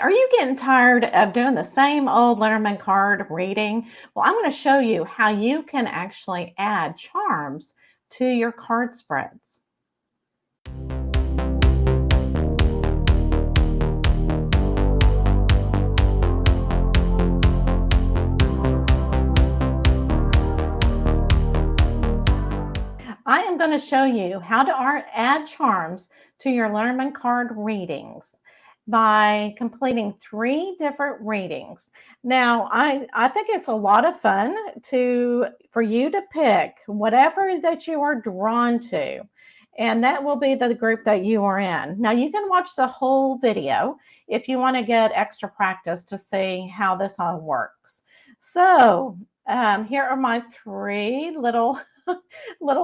Are you getting tired of doing the same old Lenormand card reading? Well, I'm going to show you how you can actually add charms to your card spreads. I am going to show you how to add charms to your Lenormand card readings by completing 3 different readings. Now, I think it's a lot of fun for you to pick whatever that you are drawn to, and that will be the group that you are in. Now, you can watch the whole video if you want to get extra practice to see how this all works. So, here are my 3 little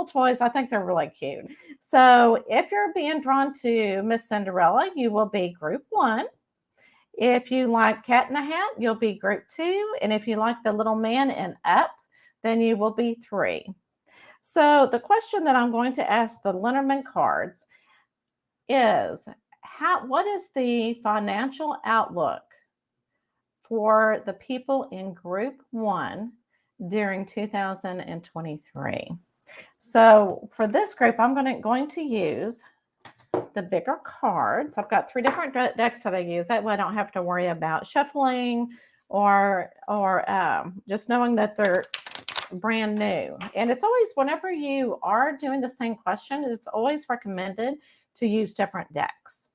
toys. I think they're really cute. So if you're being drawn to Miss Cinderella, you will be group 1. If you like Cat in the Hat, you'll be group 2. And if you like the little man in Up, then you will be 3. So the question that I'm going to ask the Lenormand cards is, what is the financial outlook for the people in group 1 during 2023? So for this group, I'm going to use the bigger cards. I've got 3 different decks that I use. That way I don't have to worry about shuffling or just knowing that they're brand new. And it's always, whenever you are doing the same question, it's always recommended to use different decks.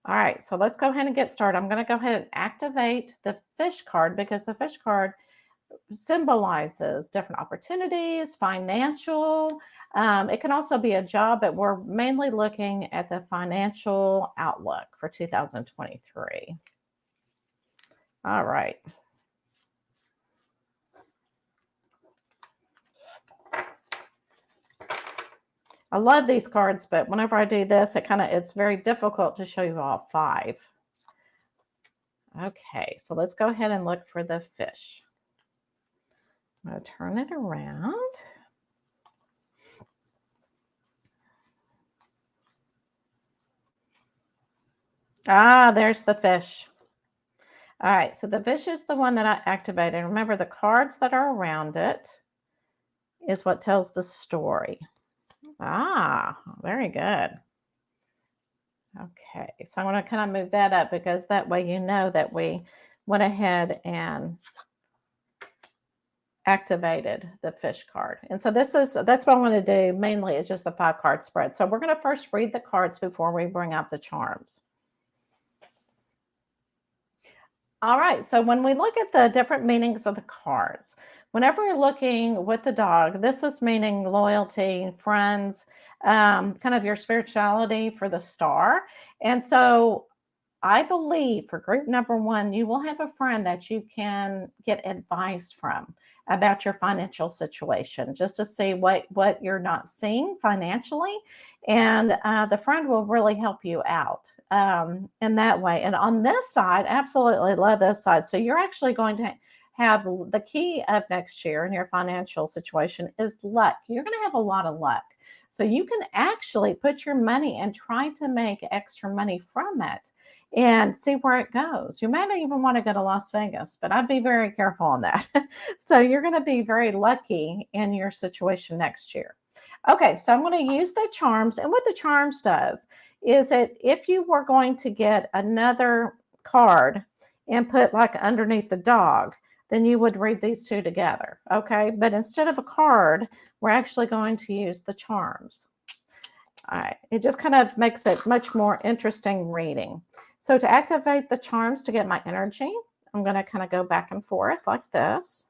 All right, so let's go ahead and get started. I'm going to go ahead and activate the fish card because the fish card symbolizes different opportunities, financial. It can also be a job, but we're mainly looking at the financial outlook for 2023. All right. I love these cards, but whenever I do this, it's very difficult to show you all 5. Okay, so let's go ahead and look for the fish. I'm going to turn it around. There's the fish. All right, so the fish is the one that I activated. Remember, the cards that are around it is what tells the story. Very good. Okay, so I'm going to kind of move that up because that way you know that we went ahead and activated the fish card. And so that's what I'm going to do mainly, is just the 5-card spread. So we're going to first read the cards before we bring out the charms. All right, so when we look at the different meanings of the cards, whenever you're looking with the dog, this is meaning loyalty, friends, kind of your spirituality for the star. And so I believe for group number 1, you will have a friend that you can get advice from about your financial situation, just to see what you're not seeing financially. And the friend will really help you out in that way. And on this side, absolutely love this side. So you're actually going to have the key of next year in your financial situation is luck. You're going to have a lot of luck. So you can actually put your money and try to make extra money from it and see where it goes. You might not even want to go to Las Vegas, but I'd be very careful on that. So you're going to be very lucky in your situation next year. Okay, so I'm going to use the charms. And what the charms does is that if you were going to get another card and put like underneath the dog, then you would read these 2 together, okay? But instead of a card, we're actually going to use the charms. All right, it just kind of makes it much more interesting reading. So to activate the charms to get my energy, I'm going to kind of go back and forth like this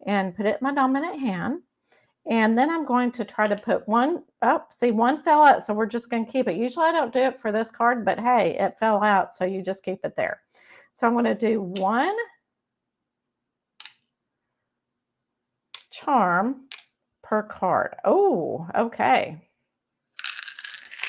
and put it in my dominant hand. And then I'm going to try to put one, see, one fell out, so we're just going to keep it. Usually I don't do it for this card, but hey, it fell out, so you just keep it there. So I'm going to do 1 charm per card. Oh, okay.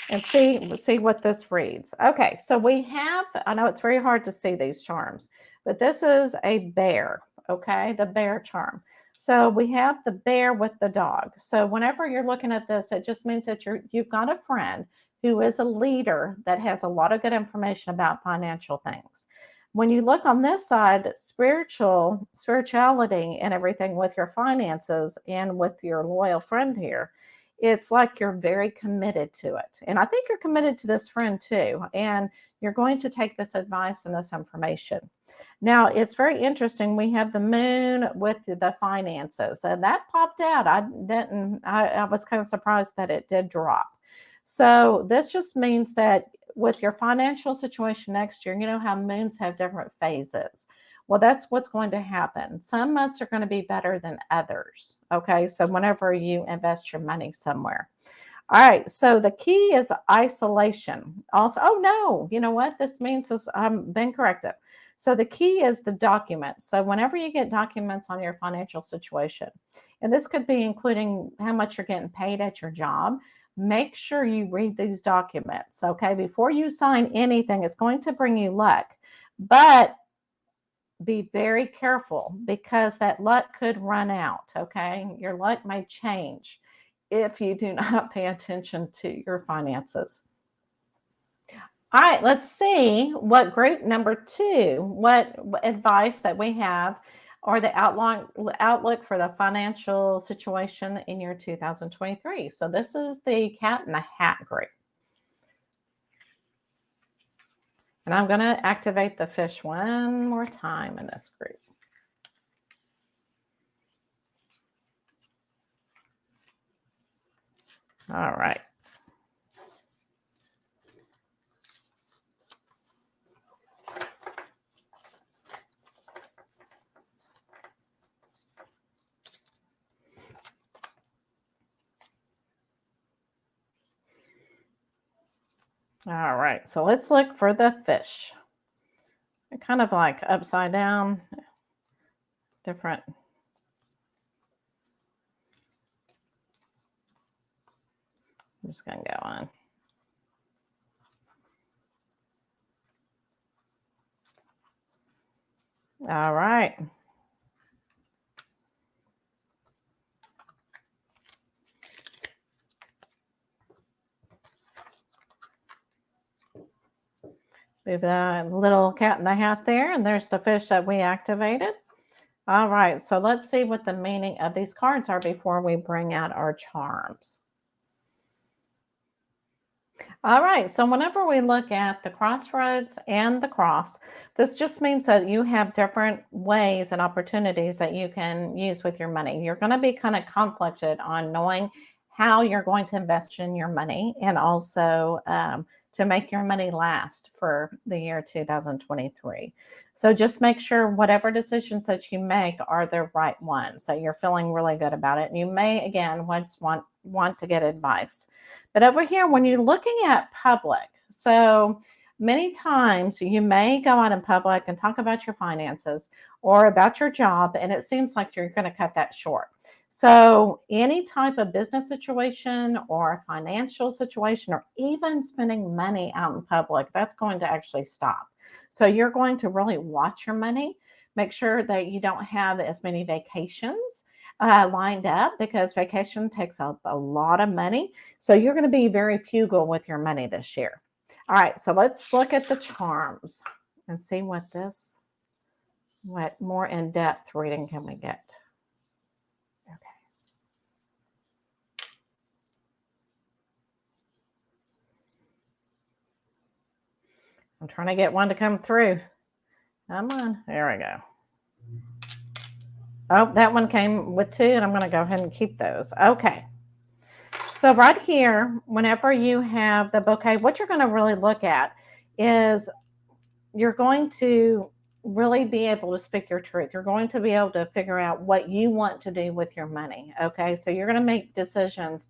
And see what this reads. Okay, so we have, I know it's very hard to see these charms, but this is a bear, okay? The bear charm. So we have the bear with the dog. So whenever you're looking at this, it just means that you've got a friend who is a leader that has a lot of good information about financial things. When you look on this side, spirituality and everything with your finances and with your loyal friend here, it's like you're very committed to it. And I think you're committed to this friend too. And you're going to take this advice and this information. Now, it's very interesting. We have the moon with the finances, and that popped out. I was kind of surprised that it did drop. So, this just means that with your financial situation next year, you know how moons have different phases. Well, that's what's going to happen. Some months are going to be better than others. Okay. So, whenever you invest your money somewhere. All right, so the key is isolation. Also, oh no, you know what this means is I'm been corrected. So the key is the documents. So whenever you get documents on your financial situation, and this could be including how much you're getting paid at your job, make sure you read these documents, okay? Before you sign anything, it's going to bring you luck. But be very careful because that luck could run out, okay? Your luck may change if you do not pay attention to your finances. All right, let's see what group number two, what advice that we have or the outlook for the financial situation in year 2023. So this is the cat in the hat group. And I'm going to activate the fish one more time in this group. All right. All right, so let's look for the fish. Kind of like upside down, different. I'm just going to go on. All right. Move the little cat in the hat there, and there's the fish that we activated. All right, so let's see what the meaning of these cards are before we bring out our charms. All right, so whenever we look at the crossroads and the cross, this just means that you have different ways and opportunities that you can use with your money. You're going to be kind of conflicted on knowing how you're going to invest in your money and also to make your money last for the year 2023. So just make sure whatever decisions that you make are the right ones, that you're feeling really good about it. And you may, again, want to get advice. But over here, when you're looking at public, so many times you may go out in public and talk about your finances or about your job, and it seems like you're going to cut that short. So any type of business situation or financial situation, or even spending money out in public, that's going to actually stop. So you're going to really watch your money. Make sure that you don't have as many vacations lined up because vacation takes up a lot of money. So you're going to be very frugal with your money this year. All right, so let's look at the charms and see what more in-depth reading can we get. Okay. I'm trying to get one to come through. Come on, there we go. Oh, that one came with two, and I'm going to go ahead and keep those. Okay. So right here, whenever you have the bouquet, what you're going to really look at is you're going to really be able to speak your truth. You're going to be able to figure out what you want to do with your money. Okay. So you're going to make decisions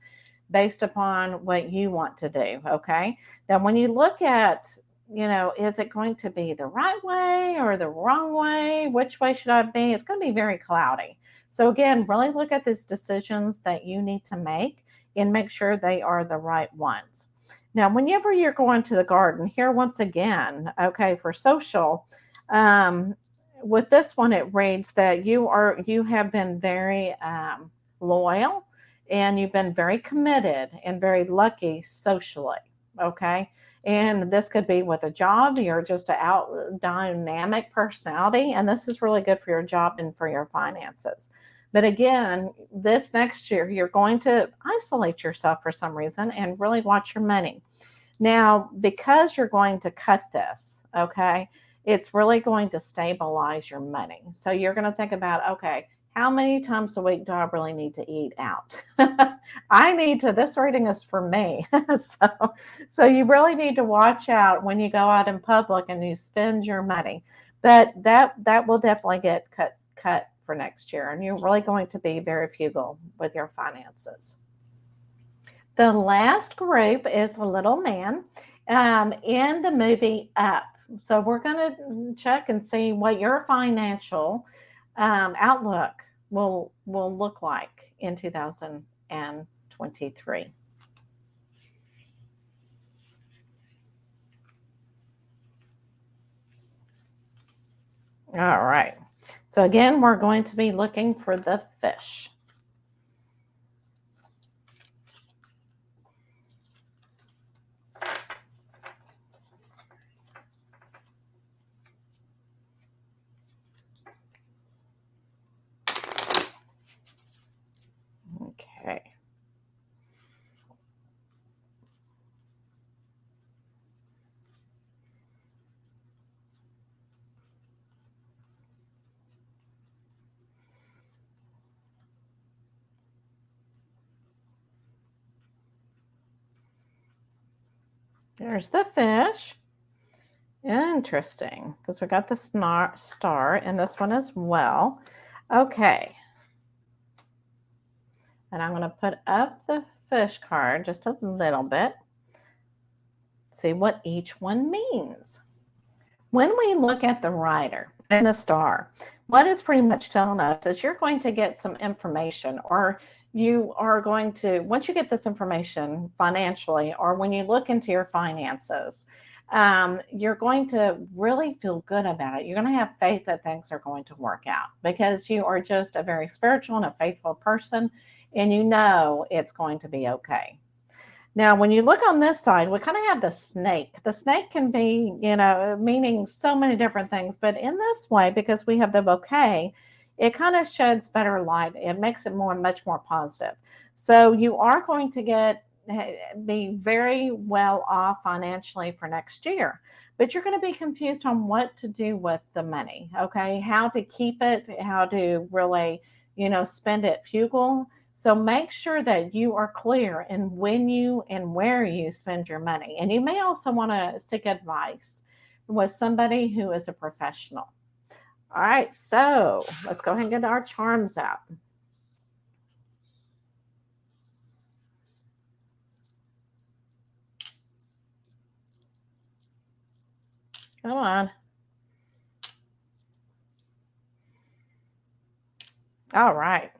based upon what you want to do. Okay. Now, when you look at, is it going to be the right way or the wrong way? Which way should I be? It's going to be very cloudy. So again, really look at these decisions that you need to make and make sure they are the right ones. Now, whenever you're going to the garden, here once again, okay, for social, with this one, it reads that you have been very loyal and you've been very committed and very lucky socially. okay? And this could be with a job. You're just a out dynamic personality, and this is really good for your job and for your finances. But again, this next year, you're going to isolate yourself for some reason and really watch your money. Now, because you're going to cut this, okay, it's really going to stabilize your money. So you're going to think about, okay, how many times a week do I really need to eat out? I need to, this reading is for me. So you really need to watch out when you go out in public and you spend your money. But that will definitely get cut for next year. And you're really going to be very frugal with your finances. The last group is the little man in the movie Up. So we're going to check and see what your financial outlook will look like in 2023. All right. So again, we're going to be looking for the fish. Okay. There's the fish. Interesting, because we got the star in this one as well. Okay. And I'm going to put up the fish card just a little bit. See what each one means. When we look at the rider and the star, what it's pretty much telling us is you're going to get some information, or you are going to, once you get this information financially, or when you look into your finances, you're going to really feel good about it. You're going to have faith that things are going to work out because you are just a very spiritual and a faithful person, and you know it's going to be okay. Now, when you look on this side, we kind of have the snake. The snake can be, meaning so many different things, but in this way, because we have the bouquet, it kind of sheds better light. It makes it much more positive. So you are going to be very well off financially for next year, but you're going to be confused on what to do with the money. Okay. How to keep it, how to really, spend it frugal. So make sure that you are clear in when you and where you spend your money. And you may also want to seek advice with somebody who is a professional. All right, so let's go ahead and get our charms out. Come on. All right.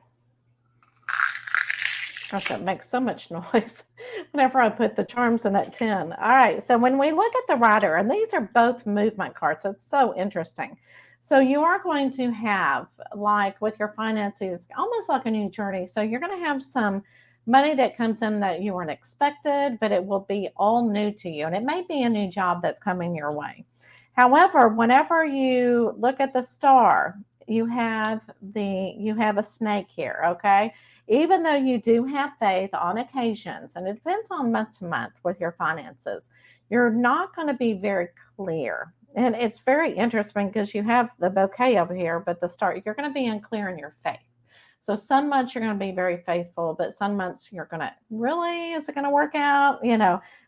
Gosh, that makes so much noise whenever I put the charms in that tin. All right, so when we look at the rider, and these are both movement cards, so it's so interesting. So you are going to have, like with your finances, almost like a new journey. So you're going to have some money that comes in that you weren't expected, but it will be all new to you. And it may be a new job that's coming your way. However, whenever you look at the star, you have a snake here, okay? Even though you do have faith on occasions, and it depends on month to month with your finances, you're not going to be very clear. And it's very interesting because you have the bouquet over here, but the star, you're going to be unclear in your faith. So some months you're going to be very faithful, but some months you're going to, really, is it going to work out?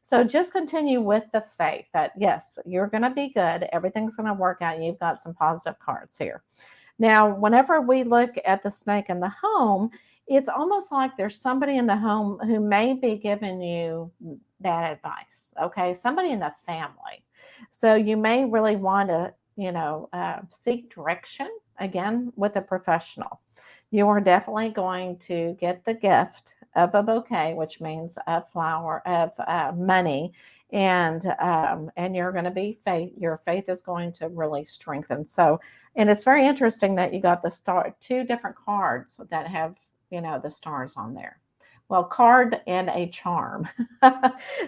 So just continue with the faith that, yes, you're going to be good. Everything's going to work out. You've got some positive cards here. Now, whenever we look at the snake in the home, it's almost like there's somebody in the home who may be giving you bad advice, okay? Somebody in the family. So you may really want to, seek direction, again, with a professional. You are definitely going to get the gift of a bouquet, which means a flower of money, and you're going to be faith. Your faith is going to really strengthen. So, and it's very interesting that you got the star, two different cards that have the stars on there. well, card and a charm.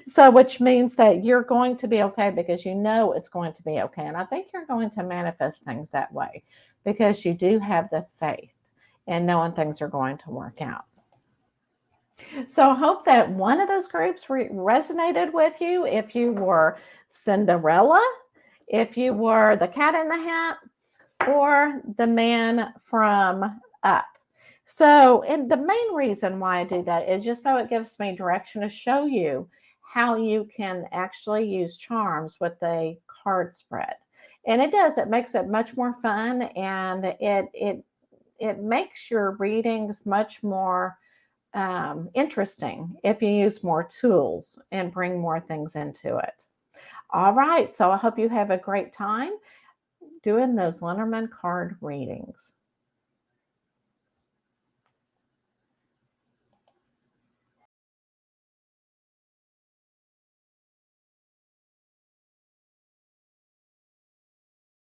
So, which means that you're going to be okay because you know it's going to be okay. And I think you're going to manifest things that way because you do have the faith and knowing things are going to work out. So I hope that one of those groups resonated with you. If you were Cinderella, if you were the Cat in the Hat, or the man from Up. So, and the main reason why I do that is just so it gives me direction to show you how you can actually use charms with a card spread. And it does, it makes it much more fun, and it makes your readings much more interesting if you use more tools and bring more things into it. All right, so I hope you have a great time doing those Lenormand card readings.